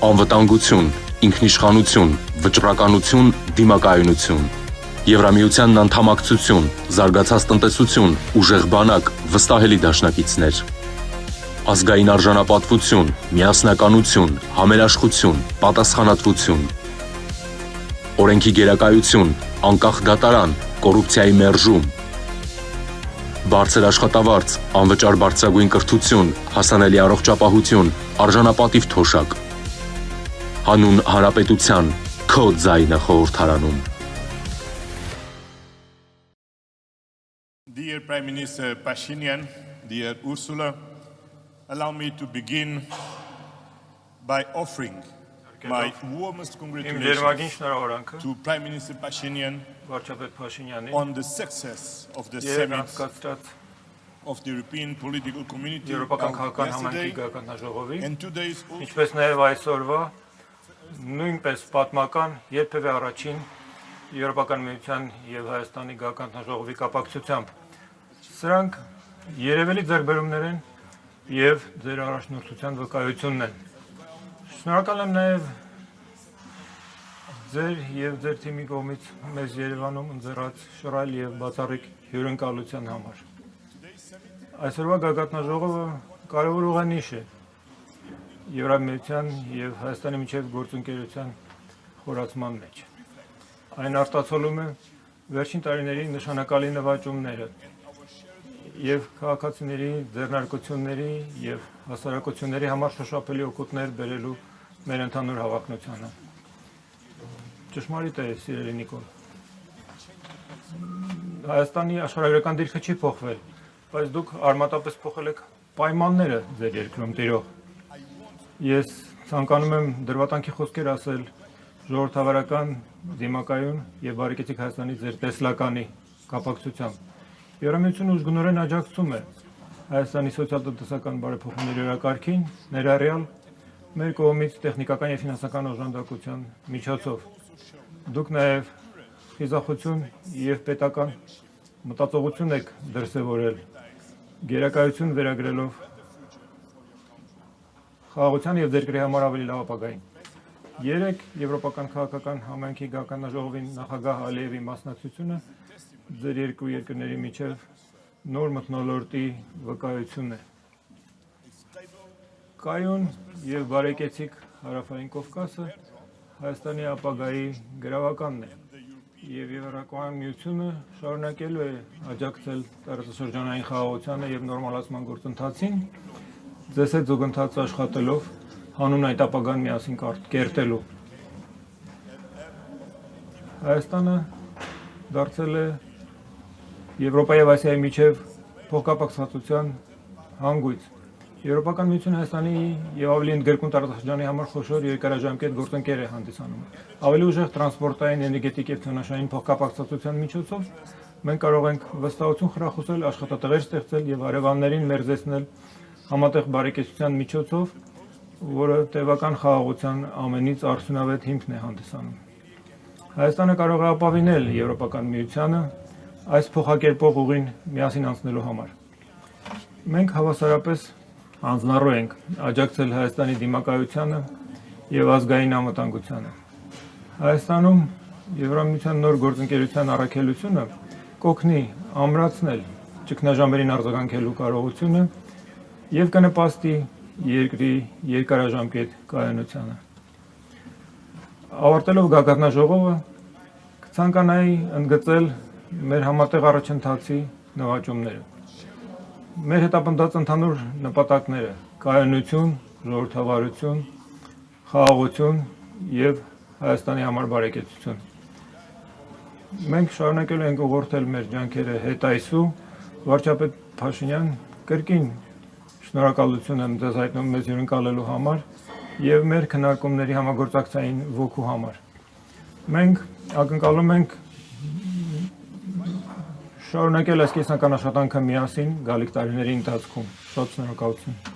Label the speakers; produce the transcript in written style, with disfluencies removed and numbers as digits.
Speaker 1: անվտանգություն, ինքնիշխանություն, վճռականություն, դիմակայունություն, Եվրամիությանն անդամակցություն, զարգացած տնտեսություն, ուժեղ բանակ, վստահելի դաշնակիցներ, ազգային արժանապատվություն, միասնականություն, համերաշխություն, պատասխանատվություն, օրենքի գերակայություն, անկախ դատարան, կոռուպցիայի մերժում, բարձր աշխատավարձ, անվճար բարձրագույն կրթություն, հասանելի առողջապահություն, արժանապատիվ թոշակ, հանուն հանրապետության, քո ձայնը խորհրդարանում։
Speaker 2: Dear Prime Minister Pashinyan, dear Ursula, allow me to begin by offering my warmest congratulations to Prime Minister Pashinyan on the success of the summit of the European political community yesterday and today's also.
Speaker 3: Նույնպես պատմական երբևէ առաջին Եվրոպական միության եւ Հայաստանի գաղափարաժողովի կապակցությամբ սրանք երևելի ձեռքբերումներ են եւ ձեր առաջնորդության վկայությունն են։ Շնորհակալ եմ նաեւ ձեր եւ ձեր թիմի կողմից մեզ Երևանում ընձեռած շռայլ եւ բացառիկ հյուրընկալության համար։ Այսօրվա գաղափարաժողովը կարևոր ուղանիշ է Եվրամիության եւ Հայաստանի միջև գործընկերության խորացման մեջ։ Այն արտացոլում է վերջին տարիների նշանակալի նվաճումները եւ քաղաքացիների ձեռնարկությունների եւ հասարակությունների համար շոշափելի օգուտներ բերելու մեր ընդհանուր հավակնությանը։ Ճշմարիտ է, սիրելի Նիկոլ։ Հայաստանի աշխարհագրական դիրքը չի փոխվել, բայց դուք արմատապես փոխել եք պայմանները ձեր երկրում տիրող։ Ես ցանկանում եմ դրվատանքի խոսքեր ասել ժողովրդավարական դիմակայուն եւ բարեկեցիկ Հայաստանի ձեր տեսլականի կապակցությամբ։ Եվրամիությունը ուժգնորեն աջակցում է Հայաստանի սոցիալ-տնտեսական բարեփոխումների օրակարգին, ներառյալ մեր կողմից տեխնիկական եւ ֆինանսական օժանդակության միջոցով։ Դուք նաեւ խիզախություն եւ պետական մտածողություն եք դրսեւորել, գերակայություն վերագրելով խաղաղության եւ երկրի համար ավելի լավ ապագային։ Երեք եվրոպական քաղաքական համայնքի գաղափարաժողովի նախագահ Ալիևի մասնակցությունը ձեր երկու երկրների միջև նոր մթնոլորտի վկայությունն է։ Կայուն եւ բարեկեցիկ հարավային Կովկասը Հայաստանի ապագայի գրավականն է եւ Եվրոպական միությունը շարունակելու է աջակցել տարածաշրջանային խաղաղությանը եւ նորմալացման գործընթացին ձեզ հետ զուգընթաց աշխատելով հանուն այդ ապագան միասին կերտելու։ Հայաստանը դարձել է Եվրոպայի եւ Ասիայի միջև փոխկապակցվածության հանգույց։ Եվրոպական միությունը Հայաստանի եւ ավելի ընդգրկուն տարածաշրջանի համար խոշոր երկարաժամկետ գործընկեր է հանդիսանում։ Ավելի ուժեղ տրանսպորտային, էներգետիկ եւ տնտեսային փոխկապակցվածության միջոցով մենք կարող ենք վստահություն խրախուսել, աշխատատեղեր ստեղծել եւ հարևաններին մերձեցնել համատեղ բարեկեցության միջոցով, որը տևական խաղաղության ամենից արդյունավետ հիմքն է հանդիսանում։ Հայաստանը կարող է ապավինել Եվրոպական միությանը այս փոխակերպող ուղին միասին անցնելու համար։ Մենք հավասարապես հանձնառու ենք աջակցել Հայաստանի դիմակայությանը եւ ազգային անվտանգությանը։ Հայաստանում Եվրամիության նոր գործընկերության առաքելությունը կօգնի ամրացնել ճգնաժամերին արձագանքելու կարողությունը եւ կնպաստի երկրի երկարաժամկետ կայունությանը։ Ավարտելով գաղափարաժողովը կցանկանայի ընդգծել մեր համատեղ առաջընթացի նվաճումները։ Մեր հետապնդած ընդհանուր նպատակները՝ կայունություն, ժողովրդավարություն, խաղաղություն եւ Հայաստանի համար բարեկեցություն։ Մենք շարունակելու ենք ուղղորդել մեր ջանքերը հետայսու, վարչապետ Փաշինյան, կրկին շնորհակալություն եմ ձեզ հայտնում մեզ հյուրընկալելու համար եւ մեր քննարկումների համագործակցային ոգու համար։ Մենք ակնկալում ենք շարունակել այս կեսական աշխատանքը միասին գալիք տարիների ընթացքում։ Շատ շնորհակալություն։